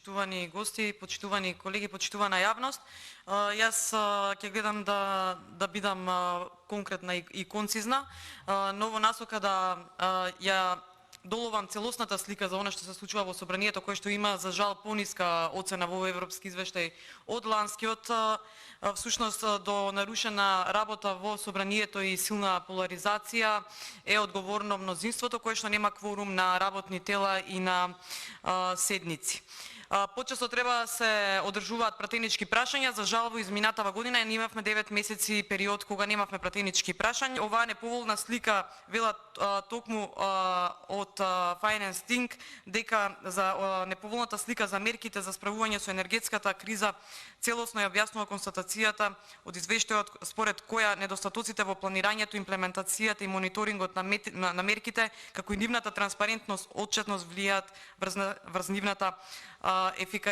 Почитувани гости, почитувани колеги, почитувана јавност, јас ќе гледам да бидам конкретна и концизна, но во насока да ја доловам целосната слика за она што се случува во собранието, кое што има за жал пониска оцена во европски извештај од ланскиот, всушност до нарушена работа во собранието и силна поларизација е одговорно мнозинството кое што нема кворум на работни тела и на седници. Почесто треба се одржуваат пратенички прашања, за жал во изминатава година ние имавме 9 месеци период кога немавме пратенички прашања. Оваа неповолна слика велат токму од Finance Think дека за неповолната слика за мерките за справување со енергетската криза целосно ја објаснува констатацијата од извештајот според која недостатоците во планирањето, имплементацијата и мониторингот на мерките, како и нивната транспарентност, отчетност влијаат врз нивната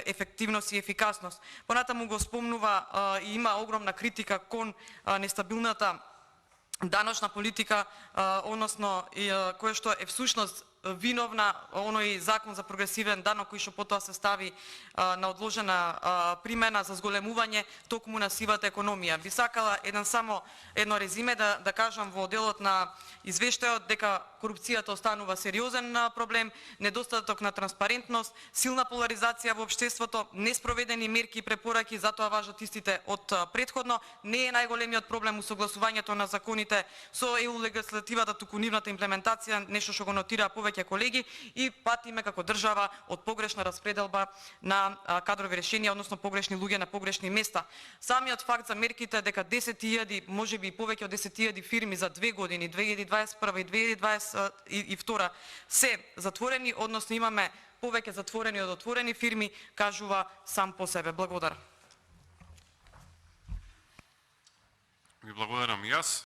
ефективност и ефикасност. Понатаму го спомнува и има огромна критика кон нестабилната даночна политика, односно која што е всушност виновна оној закон за прогресивен данок кој што потоа се стави на одложена примена за зголемување токму на сивата економија. Би сакала едно резиме да кажам во делот на извештајот дека корупцијата останува сериозен проблем, недостаток на транспарентност, силна поларизација во општеството, неспроведени мерки и препораки, затоа важат истите од претходно. Не е најголемиот проблем усогласувањето на законите со ЕУ легислативата, туку нивната имплементација, нешто што го нотираа повеќе колеги, и патиме како држава од погрешна распределба на кадрови решенија, односно погрешни луѓе на погрешни места. Самиот факт за мерките дека 10.000, можеби и повеќе од 10.000 фирми за 2 години, 2021 и 2022 се затворени, односно имаме повеќе затворени од отворени фирми, кажува сам по себе. Благодарам. Ви благодарам и јас.